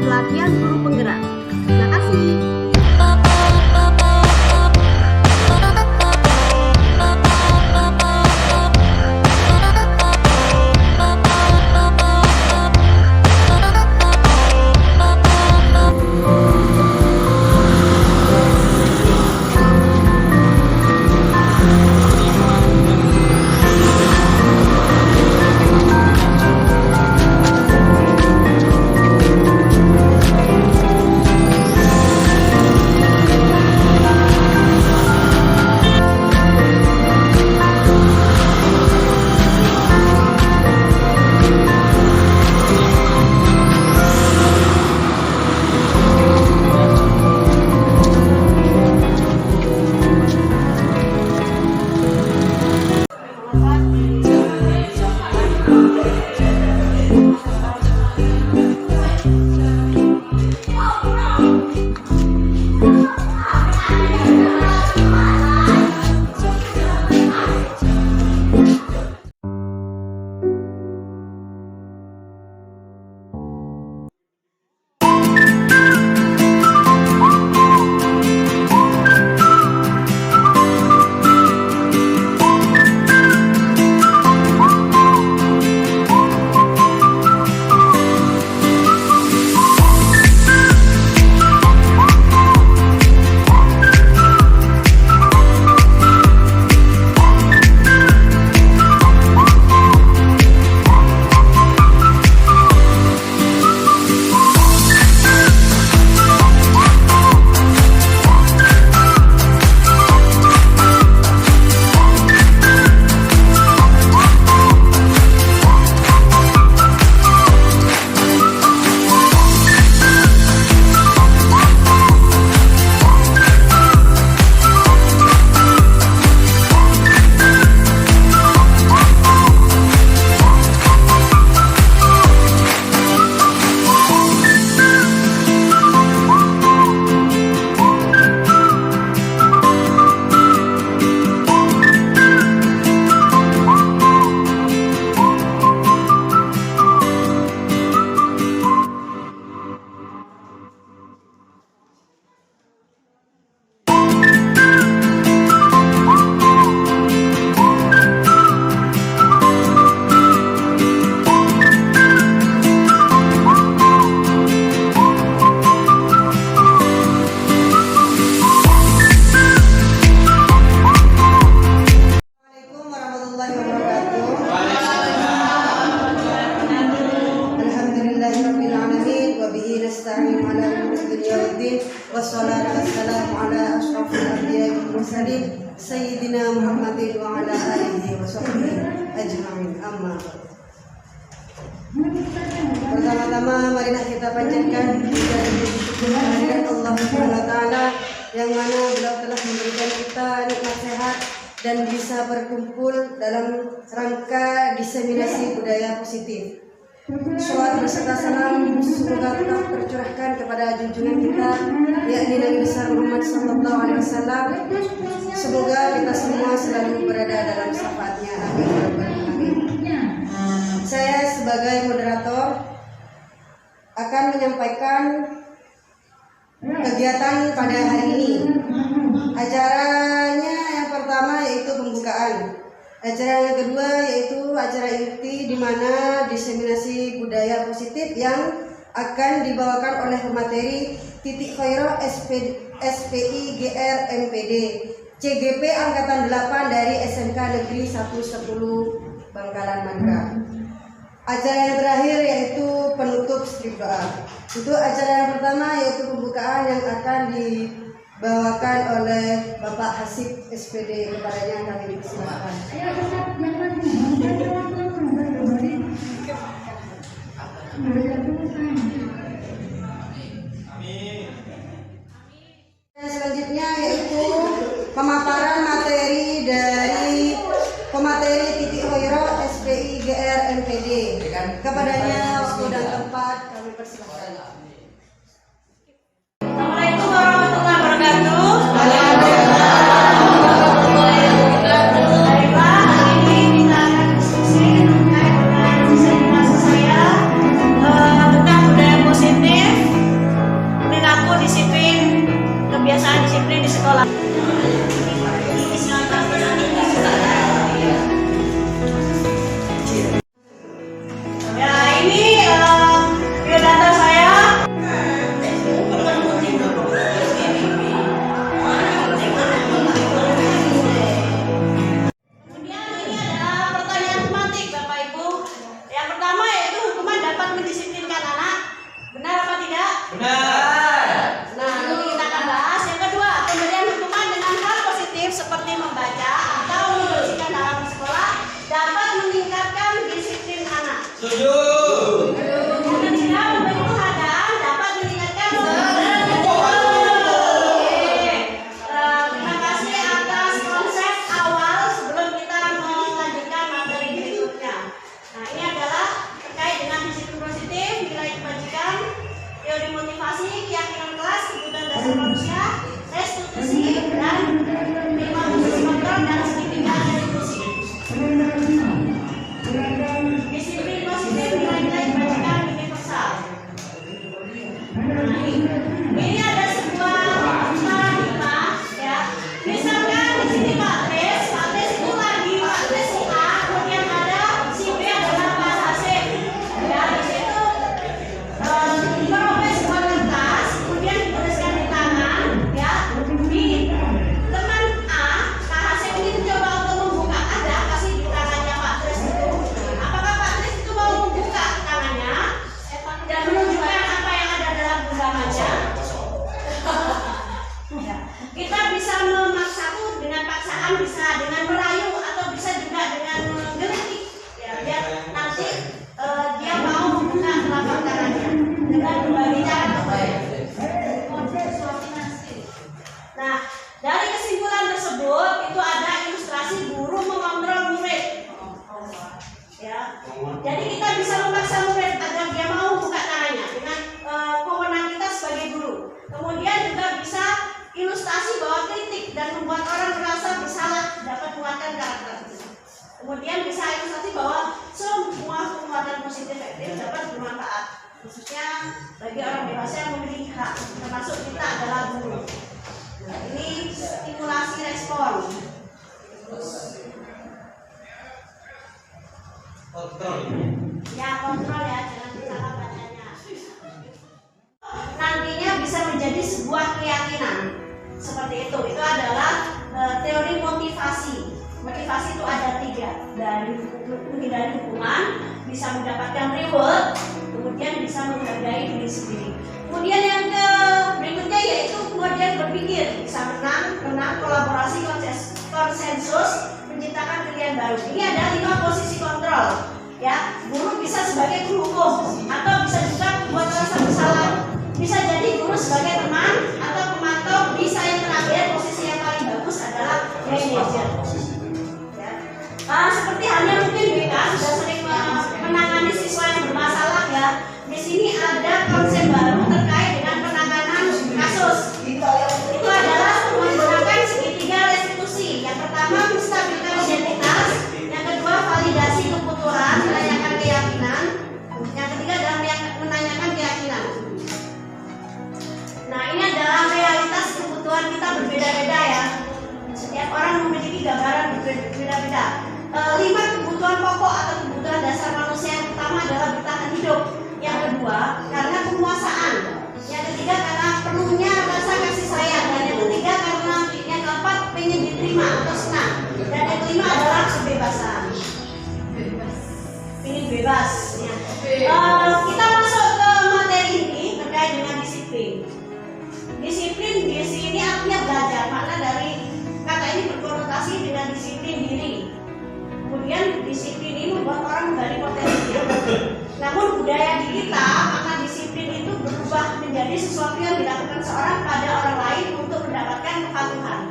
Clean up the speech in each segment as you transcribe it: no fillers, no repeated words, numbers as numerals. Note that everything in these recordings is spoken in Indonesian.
pelatihan guru penggerak. Terima kasih. Wassalatu wassalamu ala asyrafil anbiya'i wal mursalin sayyidina Muhammadin wa ala alihi wa sahbihi ajma'in. Amma pertama-tama marilah kita panjatkan kehadirat Allah Subhanahu wa taala yang mana beliau telah memberikan kita nikmat sehat dan bisa berkumpul dalam rangka diseminasi budaya positif. Salawat beserta salam semoga tetap tercurahkan kepada junjungan kita yakni Nabi besar Muhammad sallallahu alaihi wasallam. Semoga kita semua selalu berada dalam syafaatnya. Amin. Saya sebagai moderator akan menyampaikan kegiatan pada hari ini. Acaranya yang pertama yaitu pembukaan. Acara yang kedua yaitu acara inti di mana diseminasi budaya positif yang akan dibawakan oleh pemateri Titik Khairah SPI GR MPD CGP Angkatan 8 dari SMK Negeri 110 Bangkalan Madura. Acara yang terakhir yaitu penutup strip doa. Untuk acara yang pertama yaitu pembukaan yang akan dibawakan oleh Bapak Hasib SPD, kepadanya kami dipersilakan. Selanjutnya yaitu pemaparan materi dari pemateri Titik Khairah SPI GR MPD. Kepadanya waktu dan tempat kami persilakan. Assalamualaikum warahmatullahi wabarakatuh. Baiklah, hari ini kita akan diskusi terkait dengan disertasi saya tentang budaya motivasi, keyakinan kelas, kebutuhan dasar manusia, restitusi, dan lima fungsi kontrol dan segitiga restitusi. Disiplin positif, nilai-nilai kebajikan universal. Ini ada sebuah paradigma, ya. Misalkan di sini matriks itu lagi matriks si A, kemudian ada si B adalah Pak Hasim. Ya, di situ merobek sebuah kertas, kemudian dituliskan di tangan, ya. Di teman A, Pak Hasim ini mencoba untuk membuka, ada kasih di tangannya Pak Tris itu. Apakah Pak Tris itu mau membuka tangannya dan menunjukkan apa yang ada dalam genggamannya? Ya. Kita bisa memaksa dengan paksaan, bisa dengan merayu, atau bisa juga dengan menggelitik, ya, biar nanti dia mau membuka telapak tangannya dengan berbagai cara. Nah, dari kesimpulan tersebut itu ada ilustrasi guru mengontrol murid. Ya, jadi kita bisa memaksa murid agar dia mau membuka tangannya dengan kewenangan kita sebagai guru. Kemudian juga bisa ilustrasi bahwa kritik dan membuat orang merasa bersalah dapat menguatkan karakter. Kemudian bisa ilustrasi bahwa semua penguatan positif efektif dapat bermanfaat, khususnya bagi orang dewasa yang memiliki hak, termasuk kita adalah guru. Nah, ini stimulasi respon. Kontrol. Ya, kontrol ya, jangan salah bacanya. Nantinya bisa menjadi sebuah keyakinan. Seperti itu adalah teori motivasi. Motivasi itu ada 3, dari menghindari hukuman, bisa mendapatkan reward, kemudian bisa menghargai diri sendiri. Kemudian yang berikutnya yaitu kemudian berpikir, bisa menang, kolaborasi, konsensus, menciptakan pilihan baru. Ini ada 5 posisi kontrol. Ya, guru bisa sebagai guru hukum, atau bisa juga membuat rasa bersalah. Bisa jadi guru sebagai teman atau pemantau. Bisa yang terakhir, posisi yang paling bagus adalah manajer. Ya. Seperti halnya mungkin BK sudah sering menangani siswa yang bermasalah, ya. Di sini ada konsep baru terkait dengan penanganan kasus. Itu adalah menggunakan segitiga restitusi. Yang pertama, menstabilkan identitas. Yang kedua, validasi kebutuhan, menanyakan keyakinan. Yang ketiga adalah menanyakan keyakinan. Nah, ini adalah realitas kebutuhan kita berbeda-beda, ya. Setiap orang memiliki gambaran berbeda-beda. 5 kebutuhan pokok atau kebutuhan dasar manusia. Yang pertama adalah bertahan hidup. Yang kedua, karena penguasaan. Yang ketiga, karena perlunya rasa kasih sayang. Dan yang ketiga, karena yang keempat, pengen diterima atau senang. Dan yang kelima adalah kebebasan. Ingin bebas. Ya. Kita masuk ke materi ini terkait dengan disiplin. Disiplin di sini artinya belajar, makna dari kata ini berkonotasi dengan disiplin diri. Kemudian disiplin ini membuat orang menggali potensinya. Namun budaya di kita, maka disiplin itu berubah menjadi sesuatu yang dilakukan seorang pada orang lain untuk mendapatkan kepatuhan.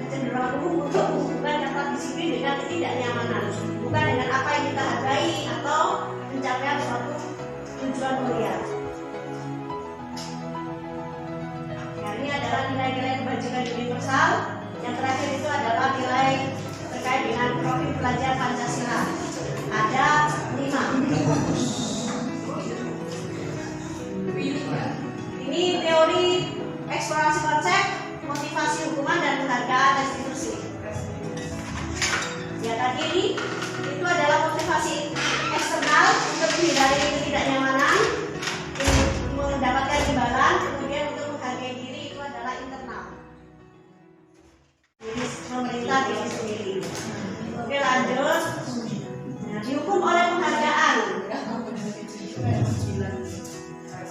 Kecenderungan umum untuk menghubungkan kata disiplin dengan ketidaknyamanan, bukan dengan apa yang kita hargai atau pencapaian suatu tujuan mulia. Nah, ini adalah nilai-nilai kebajikan universal. Yang terakhir itu adalah nilai terkait dengan profil pelajar Pancasila. Ada 5. Ini teori eksplorasi konsep, motivasi hukuman, dan penghargaan restitusi. Ya, tadi ini itu adalah motivasi eksternal untuk menghindari ketidaknyamanan, mendapatkan imbalan, kemudian untuk menghargai diri itu adalah internal. Jadi pemerintah diri sendiri. Oke, lanjut. Nah, dihukum oleh penghargaan.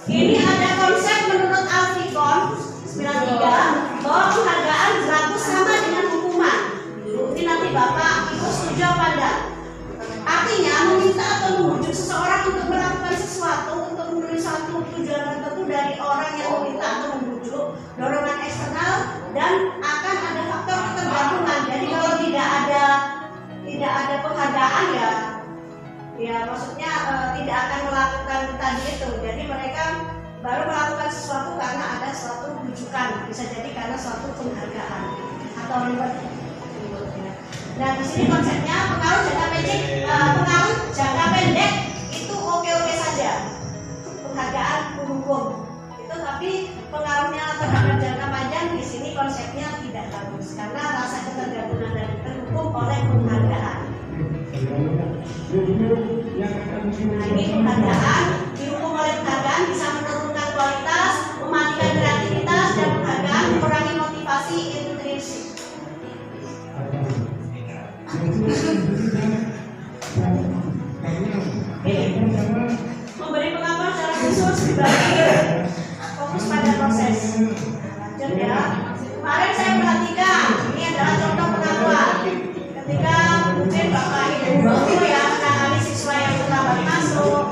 Ini ada konsep menurut Alfikon 93 bahwa penghargaan berlaku sama dengan hukuman. Ini nanti Bapak Ibu setuju apa enggak? Artinya meminta atau membujuk seseorang untuk melakukan sesuatu, untuk memenuhi suatu tujuan tertentu dari orang yang meminta atau membujuk, dorongan eksternal, dan akan ada faktor ketergantungan. Jadi kalau tidak ada penghargaan, ya maksudnya tidak akan melakukan tadi itu. Jadi mereka baru melakukan sesuatu karena ada suatu rujukan, bisa jadi karena suatu penghargaan atau reward. Nah di sini konsepnya pengaruh jangka pendek itu oke-oke saja, penghargaan hukum itu, tapi pengaruhnya terhadap jangka panjang di sini konsepnya tidak bagus karena rasa ketergantungan dan terhukum oleh penghargaan. Nah ini penghargaan, dihukum oleh penghargaan bisa menurunkan kualitas, mematikan kreativitas, dan penghargaan mengurangi motivasi intrinsik. Memberi pengakuan secara khusus dibagi fokus pada proses. Lanjut ya. Kemarin saya perhatikan ini adalah contoh pengakuan. Ketika mungkin bapak ibu guru ya menangani siswa yang pertama masuk.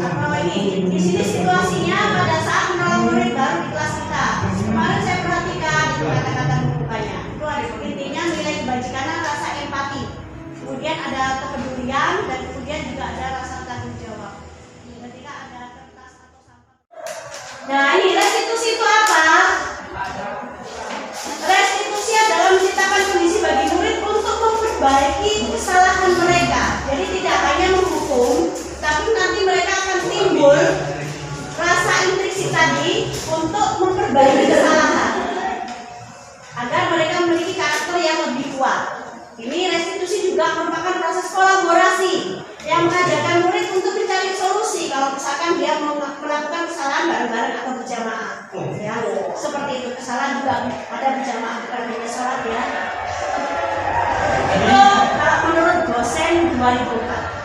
Atau ini di sini situasinya pada saat menolong murid baru di kelas kita. Kemarin saya perhatikan itu kata-kata pembukanya. Itu ada intinya nilai kebajikan, rasa empati. Kemudian ada kepedulian dan kemudian juga ada rasa tanggung jawab. Ketika ada kertas atau sampah. Nah ini restitusi itu apa? Restitusi adalah menciptakan kondisi bagi murid untuk memperbaiki kesalahan mereka. Jadi tidak hanya menghukum, tapi nanti mereka akan timbul rasa intrinsik tadi untuk memperbaiki kesalahan agar mereka memiliki karakter yang lebih kuat. Ini restitusi juga merupakan proses kolaborasi yang mengajarkan murid untuk mencari solusi kalau misalkan dia melakukan kesalahan bareng-bareng atau berjamaah. Ya, seperti itu, kesalahan juga ada berjamaah, bukan hanya sholat ya. Itu kalau menurut dosen 2004.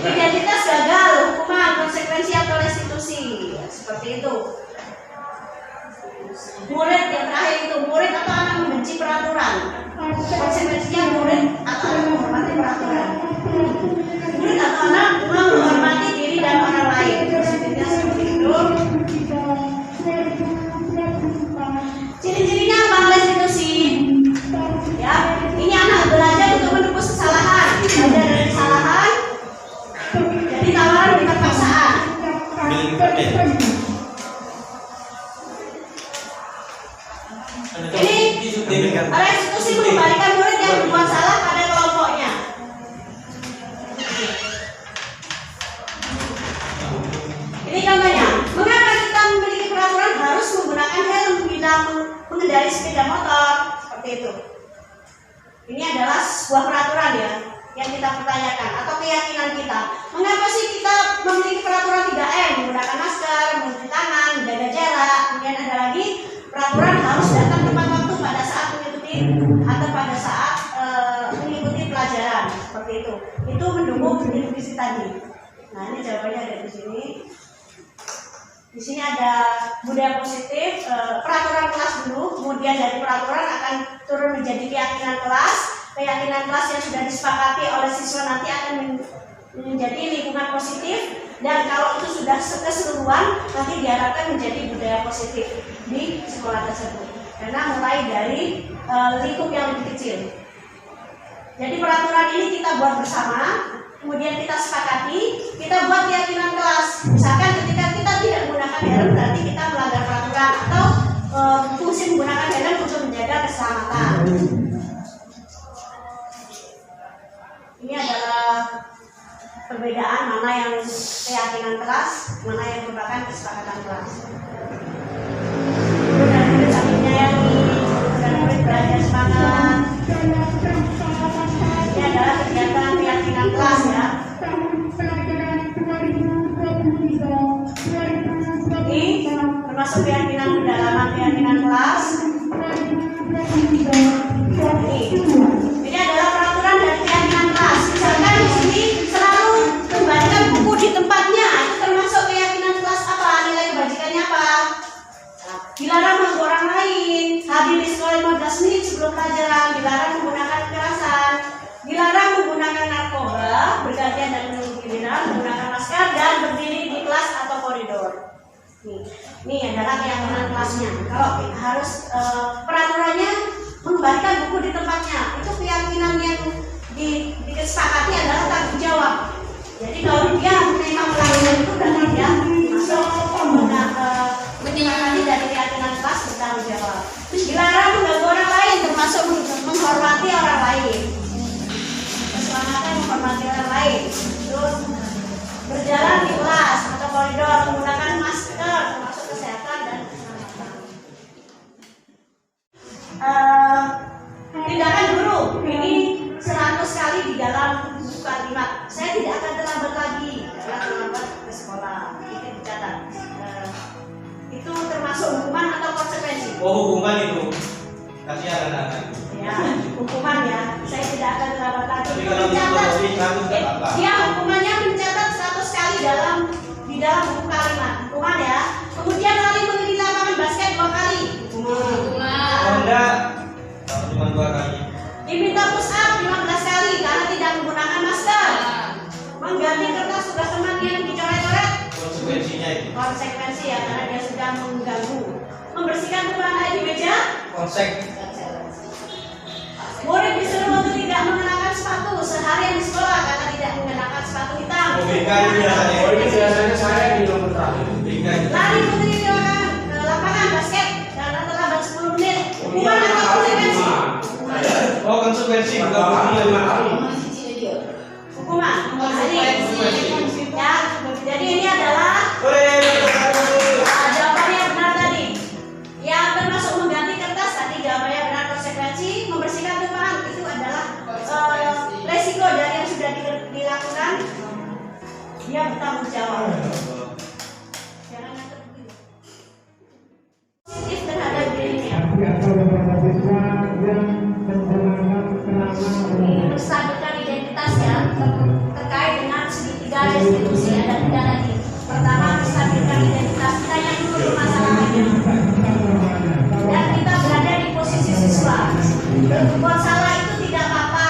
Identitas gagal, hukuman, konsekuensi atau restitusi, ya, seperti itu. Murid yang terakhir itu, murid atau anak membenci peraturan. Konsekuensinya murid atau anak menghormati peraturan. Murid atau anak menghormati diri dan orang lain. Konsekuensinya seperti itu. Ciri-cirinya apa restitusi? Ya, ini anak belajar untuk menebus kesalahan, belajar dari kesalahan. Jadi tawaran bukan paksaan. Ini restitusi mengembalikan murid yang berbuat salah pada kelompoknya. Ini contohnya, mengapa kita memiliki peraturan harus menggunakan helm bila mengendarai sepeda motor, seperti itu. Ini adalah sebuah peraturan ya, yang kita pertanyakan atau keyakinan kita. Mengapa sih kita memiliki peraturan 3M, menggunakan masker, mencuci tangan, menjaga jarak, kemudian ada lagi peraturan harus datang tepat waktu pada saat mengikuti atau pada saat mengikuti pelajaran, seperti itu. Itu mendukung definisi tadi. Nah ini jawabannya ada di sini. Di sini ada budaya positif, peraturan kelas dulu, kemudian dari peraturan akan turun menjadi keyakinan kelas. Keyakinan kelas yang sudah disepakati oleh siswa nanti akan menjadi lingkungan positif, dan kalau itu sudah keseluruhan nanti diharapkan menjadi budaya positif di sekolah tersebut. Karena mulai dari lingkup yang lebih kecil. Jadi peraturan ini kita buat bersama, kemudian kita sepakati, kita buat keyakinan kelas. Misalkan ketika kita tidak menggunakan helm berarti kita melanggar peraturan, atau fungsi menggunakan helm untuk menjaga keselamatan. Ini adalah perbedaan mana yang keyakinan kelas, mana yang merupakan kesepakatan kelas. Dan murid saling menyayangi, dan murid belajar semangat. Ini adalah kegiatan keyakinan kelas ya. Ini termasuk keyakinan pendalaman keyakinan kelas. Ini adalah peraturan dan keyakinan kelas. Misalkan di sini selalu kembalikan buku di tempatnya, itu termasuk keyakinan kelas apa? Nilai kebajikannya apa? Dilarang mengganggu orang lain, hadir di sekolah 15 menit sebelum pelajaran, dilarang menggunakan kekerasan, dilarang menggunakan narkoba, bergantian dan menunggu giliran, menggunakan masker, dan berdiri di kelas atau koridor. Ini adalah keyakinan kelasnya. Kalau harus peraturannya mengembalikan buku di tempatnya, itu keyakinan yang di menghormati orang lain. Keselamatan menghormati orang lain. Terus berjalan di kelas atau koridor menggunakan masker termasuk kesehatan dan keselamatan. Tindakan guru ini 100 kali di dalam buku kalimat. Saya tidak akan terlambat lagi karena terlambat ke sekolah. Itu dicatat. Itu termasuk hukuman atau konsekuensi? Oh, hukuman itu. Kasih anak-anak. Ya, hukuman ya. Saya tidak akan terlambat lagi. Tapi kalau Mencatat. itu tidak apa. Dia hukumannya mencatat 100 kali di dalam buku kalimat. Hukuman ya. Kemudian lari mengelilingi lapangan basket 2 kali. Hukuman. Oh, enggak. Kalau cuma 2 kali. Diminta push up 15 kali karena tidak menggunakan masker. Mengganti kertas tugas teman yang dicoret-coret. Konsekuensinya itu. Konsekuensi ya, karena dia sudah mengganggu. Membersihkan tumpahan air di meja. Konsek. Murid disuruh untuk tidak mengenakan sepatu seharian di sekolah karena tidak mengenakan sepatu hitam. BK ini biasanya. Oh, ini biasanya saya di nomor terakhir. BK itu. Lari mengelilingi lapangan basket karena terlambat 10 menit. Hukuman atau konsekuensi? Oh, konsekuensi bukan hukuman. Hukuman. Ya, jadi ini adalah jawabannya benar tadi. Yang termasuk mengganti kertas tadi jawabannya benar, konsekuensi. Membersihkan tumpahan itu adalah resiko dari yang sudah dilakukan. Dia bertanggung jawab. Jangan ngatur begitu. Positif terhadap dirinya. Menstabilkan identitas ya, terkait dengan segitiga restitusi ada 3 tadi. Pertama, menstabilkan identitas. Kita yang dulu permasalahannya. Dan kita berada di posisi siswa. Berbuat salah itu tidak apa-apa.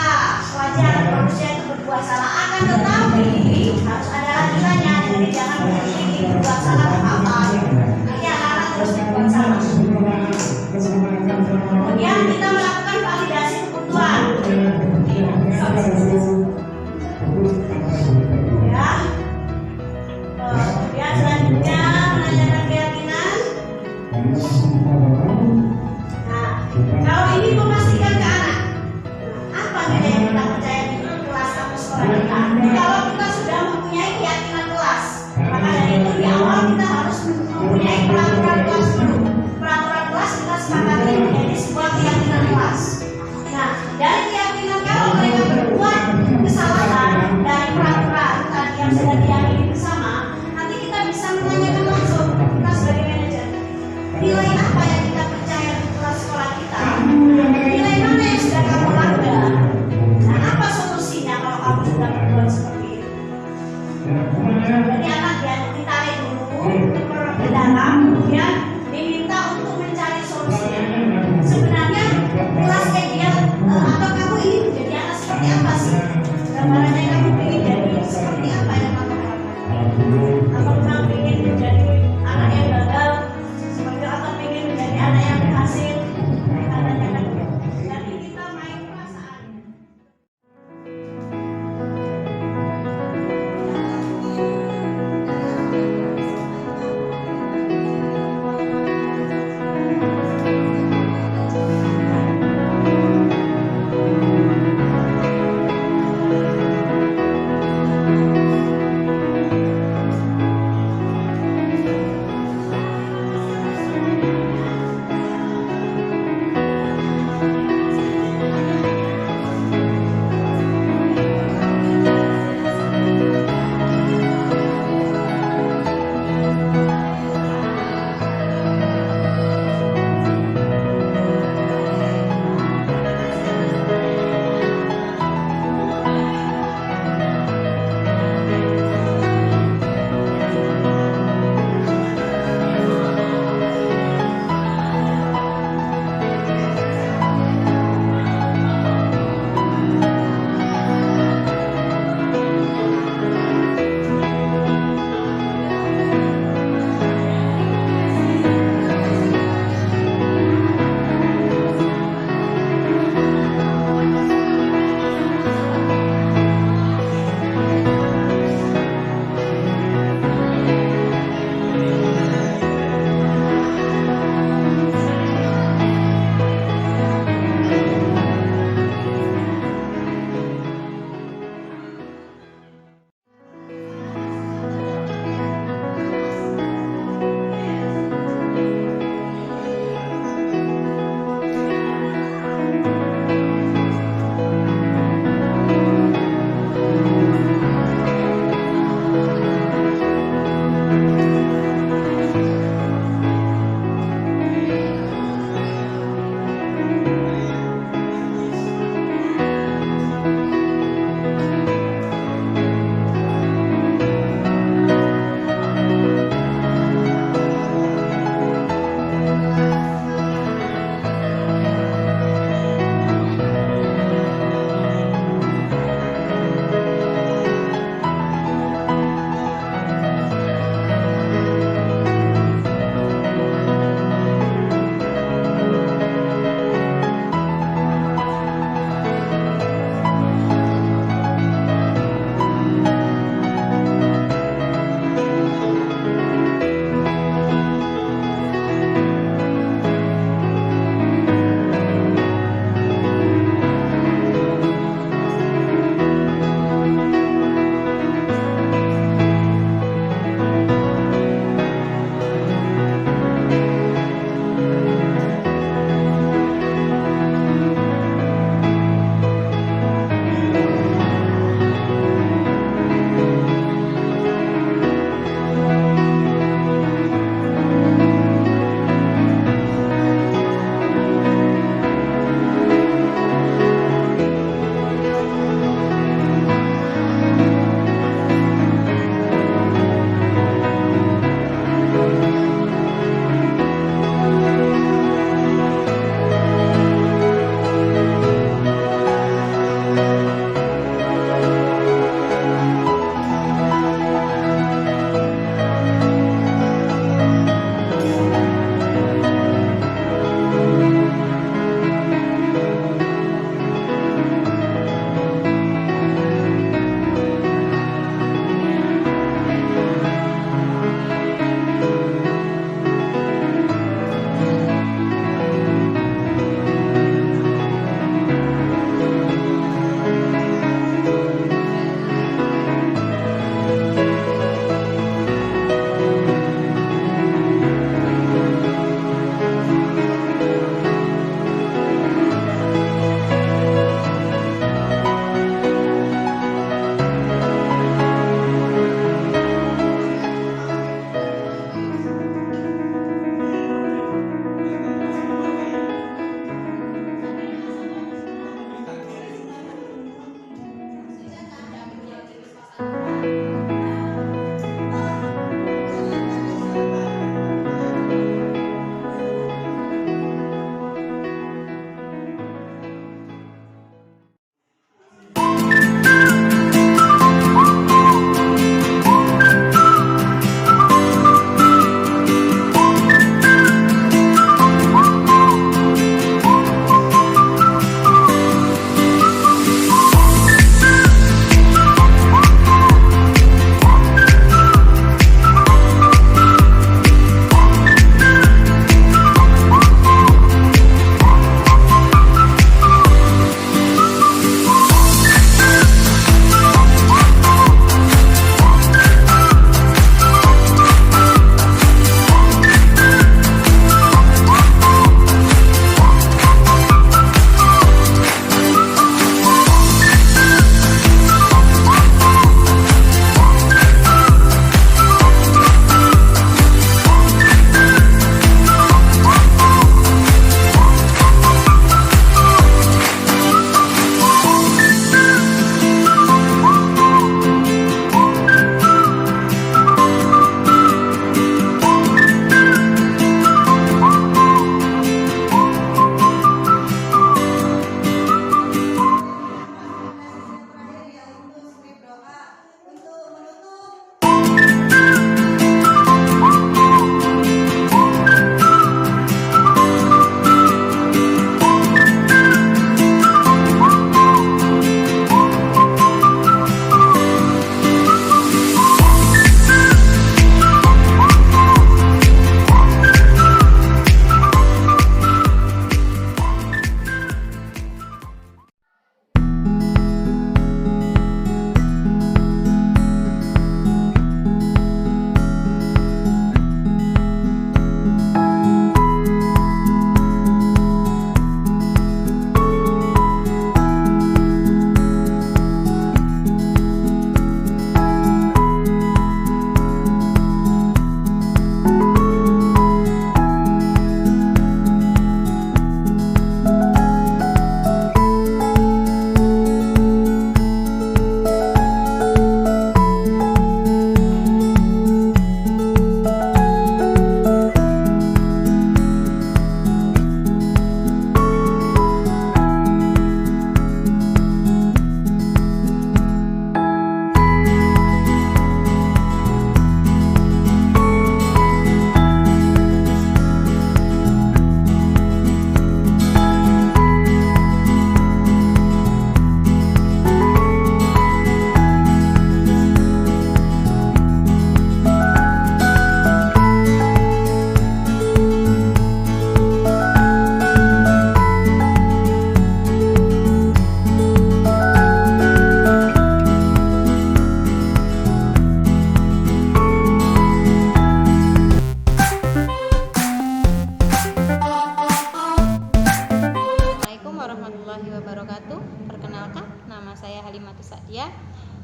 Wajar manusia itu berbuat salah. Akan tetapi harus ada lanjutannya. Jadi jangan berhenti berbuat salah apa-apa. Nanti anak-anak terus berbuat salah. Kemudian kita melakukan validasi kebutuhan. Ya. Kemudian selanjutnya menanyakan keyakinan. Nah, kalau ini memastikan ke anak, apa nilai yang kita percaya di kelas atau sekolah kita? Kalau kita sudah mempunyai keyakinan kelas, maka dari itu di awal kita harus mempunyai peraturan kelas dulu. Peraturan kelas kita sepakati menjadi sebuah keyakinan kelas. Nah, dari keyakinan kalau mereka berbuat kesalahan dari peraturan tadi yang sudah diyakini bersama, nanti kita bisa menanyakan langsung kita sebagai manajer. Nilai apa yang kita percaya di kelas sekolah kita? Nilai mana yang sudah kamu langgar? Nah, apa solusinya kalau kamu sudah berbuat seperti itu? Jadi anak ya ditarik dulu ke dalam, kemudian diminta untuk mencari solusinya. Sebenarnya kelas kayak dia atau kamu ingin menjadi anak seperti apa sih? Gambarannya kamu ingin jadi seperti apa yang kamu harapkan? Atau memang ingin menjadi anak yang gagal seperti itu, atau ingin menjadi anak yang berhasil? Kita tanyakan. Jadi kita main perasaan.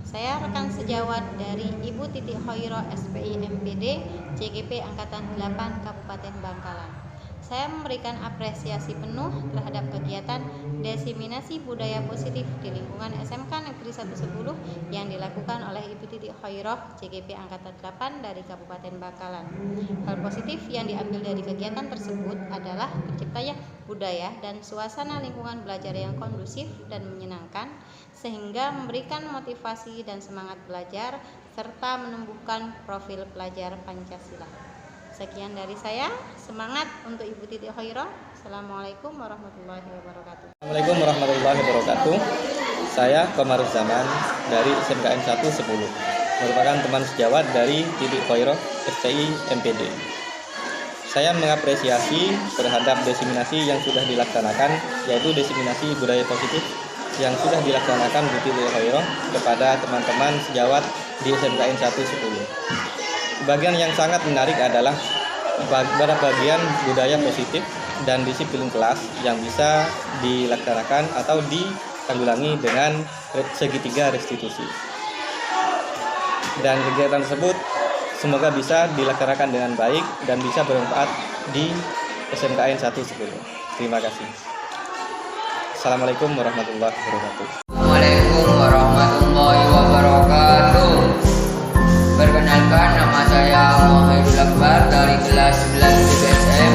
Saya rekan sejawat dari Ibu Titi Khairah SPI MPD CGP Angkatan 8 Kabupaten Bangkalan. Saya memberikan apresiasi penuh terhadap kegiatan diseminasi budaya positif di lingkungan SMK Negeri 110 yang dilakukan oleh Ibu Titi Khairah CGP Angkatan 8 dari Kabupaten Bangkalan. Hal positif yang diambil dari kegiatan tersebut adalah terciptanya budaya dan suasana lingkungan belajar yang kondusif dan menyenangkan, sehingga memberikan motivasi dan semangat belajar serta menumbuhkan profil pelajar Pancasila. Sekian dari saya, semangat untuk Ibu Titi Khairah. Assalamualaikum warahmatullahi wabarakatuh. Assalamualaikum warahmatullahi wabarakatuh. Saya Komaruzzaman dari SMKN 110, merupakan teman sejawat dari Titi Khairah SPI MPD. Saya mengapresiasi terhadap diseminasi yang sudah dilaksanakan, yaitu diseminasi budaya positif yang sudah dilaksanakan Bu Titi Khairah kepada teman-teman sejawat di SMKN 110. Bagian yang sangat menarik adalah pada bagian budaya positif dan disiplin kelas yang bisa dilaksanakan atau ditanggulangi dengan segitiga restitusi. Dan kegiatan tersebut semoga bisa dilaksanakan dengan baik dan bisa bermanfaat di SMKN 110. Terima kasih. Assalamualaikum warahmatullahi wabarakatuh. Assalamualaikum warahmatullahi wabarakatuh. Perkenalkan, nama saya Muhammad Akbar dari kelas 11 BPSM.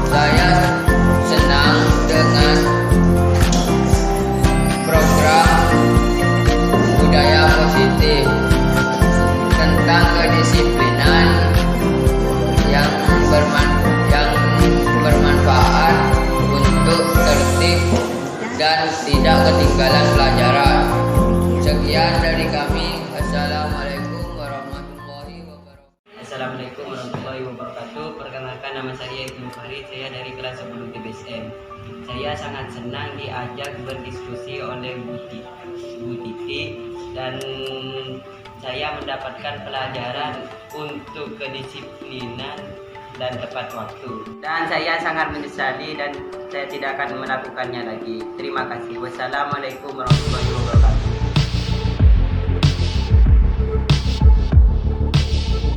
Saya senang dengan program budaya positif tentang kedisiplinan yang bermanfaat untuk tertib dan tidak ketinggalan pelajaran. Sekian dari kami. Assalamualaikum warahmatullahi wabarakatuh. Assalamualaikum warahmatullahi wabarakatuh. Perkenalkan, nama saya Ibnu Farid, saya dari kelas 10 TBSM. Saya sangat senang diajak berdiskusi oleh Bu Titi dan saya mendapatkan pelajaran untuk kedisiplinan dan tepat waktu. Dan saya sangat menyesali dan saya tidak akan melakukannya lagi. Terima kasih. Wassalamualaikum warahmatullahi wabarakatuh.